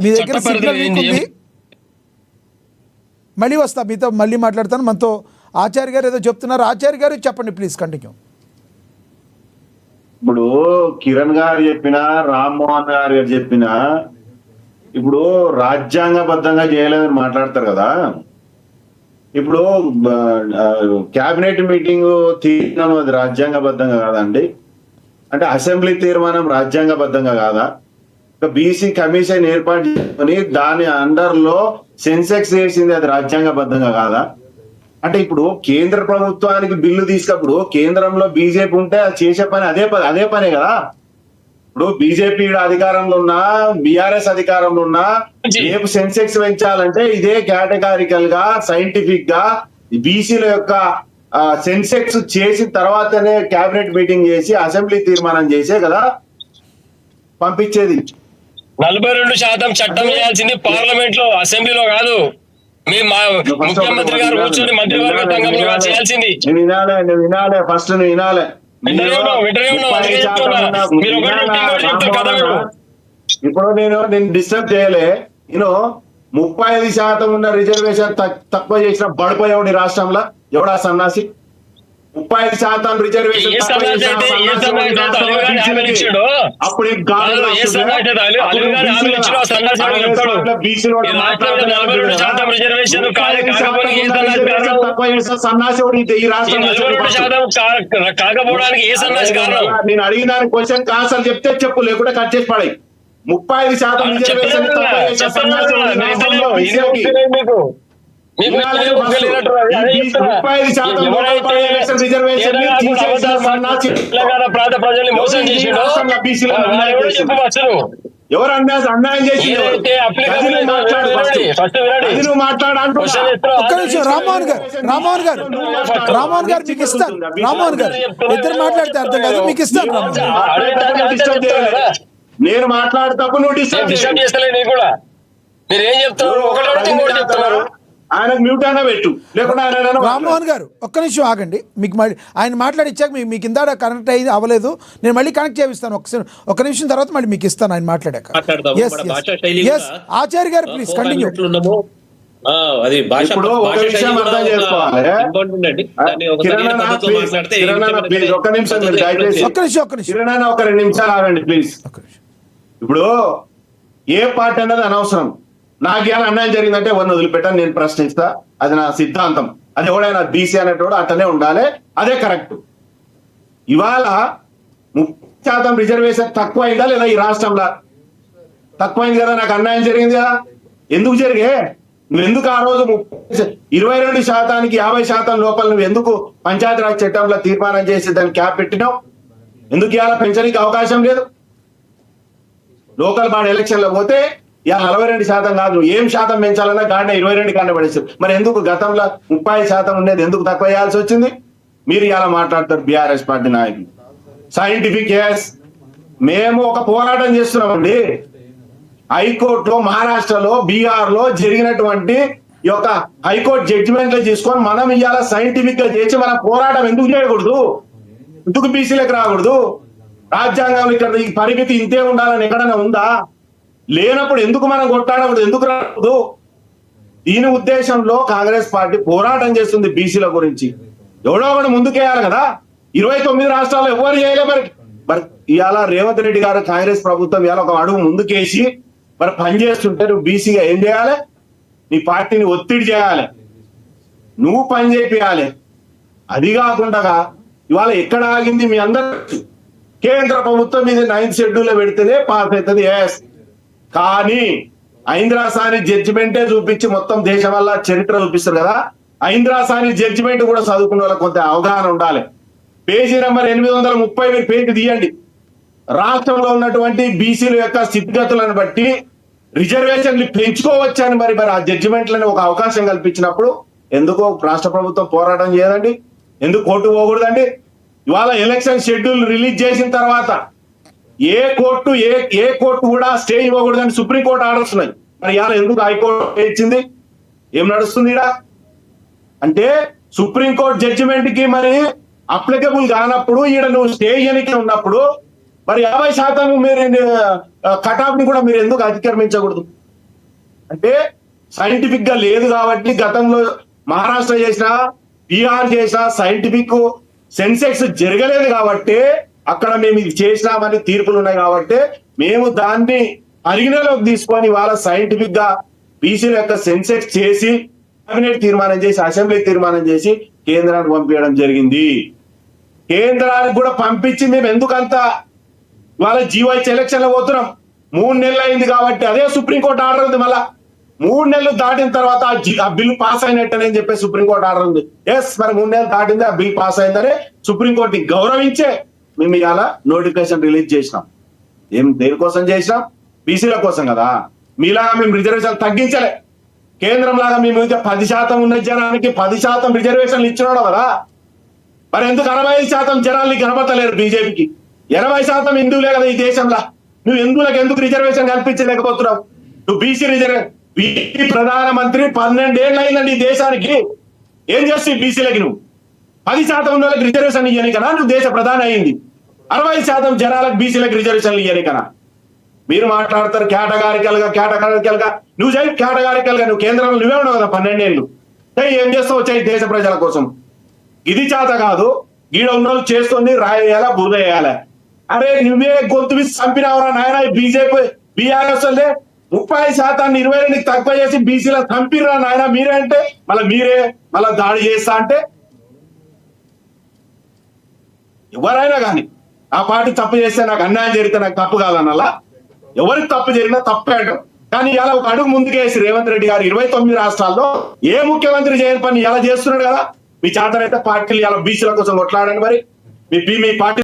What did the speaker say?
మీ దగ్గర signal weak ఉంది. మళ్ళీ వస్తా, మీతో మళ్ళీ మాట్లాడతాను. మనతో ఆచార్య గారు ఏదో చెప్తున్నారు. ఆచార్య గారు చెప్పండి ప్లీజ్, కంటిన్యూ. ఇప్పుడు కిరణ్ గారు చెప్పిన, రామ్మోహన్ గారు చెప్పిన, ఇప్పుడు రాజ్యాంగబద్ధంగా చేయలేదని మాట్లాడతారు కదా. ఇప్పుడు క్యాబినెట్ మీటింగ్ తీర్మానం అది రాజ్యాంగబద్ధంగా కాదండి? అంటే అసెంబ్లీ తీర్మానం రాజ్యాంగబద్ధంగా కాదా? బీసీ కమిషన్ ఏర్పాటు చేసుకుని దాని అండర్ లో సెన్సెక్స్ వేసింది, అది రాజ్యాంగబద్ధంగా కాదా? అంటే ఇప్పుడు కేంద్ర ప్రభుత్వానికి బిల్లు తీసుకప్పుడు కేంద్రంలో బీజేపీ ఉంటే అది చేసే పని అదే పనే కదా. ఇప్పుడు బీజేపీ అధికారంలో ఉన్నా, బీఆర్ఎస్ అధికారంలో ఉన్నా, రేపు సెన్సెక్స్ పెంచాలంటే ఇదే కేటగారికల్ గా, సైంటిఫిక్ గా బీసీల యొక్క సెన్సెక్స్ చేసిన తర్వాతనే కేబినెట్ మీటింగ్ చేసి అసెంబ్లీ తీర్మానం చేసే కదా పంపించేది. 42% చట్టం చేయాల్సింది పార్లమెంట్ లో, అసెంబ్లీలో కాదు. ముఖ్యమంత్రి గారు కూర్చొని మంత్రివర్గ సంఘంలో చేయాల్సింది. వినాలే ఫస్ట్, నువ్వు వినాలే. ఇప్పుడు నేను డిస్టర్బ్ చేయలే. నేను 35% ఉన్న రిజర్వేషన్ తక్కువ చేసిన బడిపోయాడు రాష్ట్రంలో ఎవడా సన్నాసి? 35% రిజర్వేషన్ అప్పుడు సన్నాసి ఈ రాష్ట్రంలో కాకపోవడానికి ఏ సన్నాసి కారణం? నేను అడిగిన క్వశ్చన్ ఆన్సర్ చెప్తే చెప్పు, లేకుంటే కట్ చేసి పడాయి. 35% రిజర్వేషన్ ఎవరు అన్యాయం చేసి రామ్మోహన్ గారు మీకు ఇస్తాను. రామ్మోహన్ గారు ఇద్దరు మాట్లాడితే అర్థం కాదు, మీకు ఇస్తాను. నేను మాట్లాడేటప్పుడు నువ్వు డిస్టర్బ్ చేస్తలేదు కూడా. మీరు ఏం చెప్తారు? ఒకటి చెప్తున్నారు. ఆయన మ్యూట్ అయినా పెట్టు, లేకుండా రామ్మోహన్ గారు ఒక్క నిమిషం ఆగండి. మీకు మళ్ళీ ఆయన మాట్లాడిచ్చాక మీకు ఇందాక కనెక్ట్ అయ్యి అవ్వలేదు, నేను మళ్ళీ కనెక్ట్ చేపిస్తాను. ఒక్క నిమిషం తర్వాత మళ్ళీ మీకు ఇస్తాను ఆయన మాట్లాడాక. ఆచార్య గారు ప్లీజ్ కంటిన్యూ. ఒక 2 నిమిషాలు ఆగండి ప్లీజ్. ఇప్పుడు ఏ పార్టీ అన్నది అనవసరం. నాకు ఏమైనా అన్యాయం జరిగిందంటే ఎవరిని వదిలిపెట్టాను, నేను ప్రశ్నిస్తా. అది నా సిద్ధాంతం. అది ఎవడైనా బీసీ అనేటోడు అట్లనే ఉండాలి, అదే కరెక్ట్. ఇవాళ 30% రిజర్వేషన్ తక్కువ అయిందా లేదా ఈ రాష్ట్రంలో? తక్కువైంది కదా, నాకు అన్యాయం జరిగింది కదా. ఎందుకు జరిగే? నువ్వు ఎందుకు ఆ రోజు 22%కి 50% లోపల నువ్వు ఎందుకు పంచాయతీరాజ్ చట్టంలో తీర్మానం చేసి దాన్ని క్యాప్ పెట్టినావు? ఎందుకు ఇవాళ పెంచడానికి అవకాశం లేదు? లోకల్ బాడీ ఎలక్షన్ లో పోతే ఇక 42% కాదు, ఏం శాతం పెంచాలన్నా గాడిన 22 కాండ పడేస్తారు. మరి ఎందుకు గతంలో 30% ఉండేది ఎందుకు తక్కువ చేయాల్సి వచ్చింది? మీరు ఇలా మాట్లాడతారు బీఆర్ఎస్ పార్టీ నాయకులు. సైంటిఫిక్ ఎస్, మేము ఒక పోరాటం చేస్తున్నామండి. హైకోర్టులో, మహారాష్ట్రలో, బీహార్ లో జరిగినటువంటి ఈ యొక్క హైకోర్టు జడ్జిమెంట్లు తీసుకొని మనం ఇవాళ సైంటిఫిక్ గా చేసి మన పోరాటం ఎందుకు చేయకూడదు? ఎందుకు బీసీలకు రాకూడదు? రాజ్యాంగంలో ఇక్కడ ఈ పరిమితి ఇంతే ఉండాలని ఎక్కడైనా ఉందా? లేనప్పుడు ఎందుకు మనం కొట్టాడకూడదు? ఎందుకు రాకూడదు? దీని ఉద్దేశంలో కాంగ్రెస్ పార్టీ పోరాటం చేస్తుంది బీసీల గురించి. ఎవడో ఒకటి ముందుకేయాలి కదా. 29 రాష్ట్రాల్లో ఎవరు చేయలే. మరి ఇవాళ రేవంత్ రెడ్డి గారు, కాంగ్రెస్ ప్రభుత్వం ఇవాళ ఒక అడుగు ముందుకేసి మరి పనిచేస్తుంటే నువ్వు బీసీగా ఏం చేయాలి? నీ పార్టీని ఒత్తిడి చేయాలి, నువ్వు పని చేయాలి. అది కాకుండా ఇవాళ ఎక్కడ ఆగింది మీ అందరూ? కేంద్ర ప్రభుత్వం ఇది 9th షెడ్యూల్లో పెడితేనే పాస్ అవుతుంది. ఎస్, కానీ ఐంద్రాసాని జడ్జిమెంటే చూపించి మొత్తం దేశం వల్ల చరిత్ర చూపిస్తారు కదా. ఐంద్రాసాని జడ్జిమెంట్ కూడా చదువుకునే వాళ్ళకి కొంత అవగాహన ఉండాలి. పేజీ నెంబర్ 830 పేజీ తీయండి. రాష్ట్రంలో ఉన్నటువంటి బీసీల యొక్క స్థితిగతులను బట్టి రిజర్వేషన్లు పెంచుకోవచ్చని మరి ఆ జడ్జిమెంట్లను ఒక అవకాశం కల్పించినప్పుడు ఎందుకు రాష్ట్ర ప్రభుత్వం పోరాటం చేయదండి? ఎందుకు కోర్టు పోకూడదండి? ఇవాళ ఎలక్షన్ షెడ్యూల్ రిలీజ్ చేసిన తర్వాత ఏ కోర్టు కూడా స్టే ఇవ్వకూడదని సుప్రీంకోర్టు ఆర్డర్స్ ఉన్నాయి. మరి ఇవాళ ఎందుకు హైకోర్టు ఇచ్చింది? ఏం నడుస్తుంది ఇక్కడ? అంటే సుప్రీంకోర్టు జడ్జిమెంట్ కి మరి అప్లికబుల్ కానప్పుడు ఈడ నువ్వు స్టే ఎన్నిక ఉన్నప్పుడు మరి 50% మీరు కటాఫ్ ని కూడా మీరు ఎందుకు అతిక్రమించకూడదు? అంటే సైంటిఫిక్ గా లేదు కాబట్టి గతంలో మహారాష్ట్ర చేసిన బీహార్ చేసిన సైంటిఫిక్ సెన్సెక్స్ జరగలేదు కాబట్టి అక్కడ మేము ఇది చేసినామని తీర్పులు ఉన్నాయి కాబట్టి మేము దాన్ని పరిగణలోకి తీసుకొని వాళ్ళ సైంటిఫిక్ గా బీసీల యొక్క సెన్సెక్స్ చేసి కేబినెట్ తీర్మానం చేసి అసెంబ్లీ తీర్మానం చేసి కేంద్రానికి పంపించడం జరిగింది. కేంద్రానికి కూడా పంపించి మేము ఎందుకంత వాళ్ళ జీవోహెచ్ ఎలక్షన్ లో పోతున్నాం. 3 నెలలు అయింది కాబట్టి అదే సుప్రీంకోర్టు ఆర్డర్ ఉంది. మళ్ళా 3 నెలలు దాటిన తర్వాత ఆ బిల్ పాస్ అయినట్టని చెప్పి సుప్రీంకోర్టు ఆర్డర్ ఉంది. ఎస్, మరి 3 నెలలు దాటింది, ఆ బిల్ పాస్ అయిందని సుప్రీంకోర్టుని గౌరవించే మేము ఇవాళ నోటిఫికేషన్ రిలీజ్ చేసినాం. దేనికోసం చేసినాం? బీసీల కోసం కదా. మీలాగా మేము రిజర్వేషన్ తగ్గించలే. కేంద్రం లాగా మేము 10% ఉన్న జనానికి 10% రిజర్వేషన్లు ఇచ్చినాడు కదా. మరి ఎందుకు 65% జనాల్ని కనబడతలేరు బీజేపీకి? 80% హిందువులే కదా ఈ దేశంలో. నువ్వు హిందువులకు ఎందుకు రిజర్వేషన్ కల్పించలేకపోతున్నావు? నువ్వు బీసీ బీసీ ప్రధానమంత్రి 12 ఏళ్ళు అయిందండి ఈ దేశానికి. ఏం చేస్తావు బీసీలకి? నువ్వు 10% ఉన్న వాళ్ళకి రిజర్వేషన్ ఇయ్యని కదా నువ్వు దేశ ప్రధాని అయింది. 60% జనాలకు బీసీలకు రిజర్వేషన్లు ఇయ్యని కదా. మీరు మాట్లాడతారు కేటగారికల్ గా. నువ్వు చేయి కేటగారికల్ గా. నువ్వు కేంద్రంలో నువ్వే ఉన్నావు కదా 12 ఏళ్ళు. ఏం చేస్తావు? వచ్చాయి దేశ ప్రజల కోసం. ఇది చేత కాదు. ఈడ ఉన్న వాళ్ళు చేస్తుంది రాయేయాలా బురద వేయాలా. అరే నువ్వే గొంతు విసి చంపినావురా నాయన. బీజేపీ బీఆర్ఎస్ 30% 20 తక్కువ చేసి బీసీలో చంపిరా నాయన మీరే అంటే మీరే దాడి చేస్తా అంటే ఎవరైనా కానీ ఆ పార్టీ తప్పు చేస్తే నాకు అన్యాయం జరిగితే నాకు తప్పు కాదన్నలా. ఎవరికి తప్పు జరిగినా తప్పే అంటాం. కానీ ఇలా ఒక అడుగు ముందుకేసి రేవంత్ రెడ్డి గారు 29 రాష్ట్రాల్లో ఏ ముఖ్యమంత్రి చేయని పని ఇలా చేస్తున్నాడు కదా. మీ చేతనైతే పార్టీలు ఇలా బీసీల కోసం కొట్లాడండి. మరి మీ పార్టీ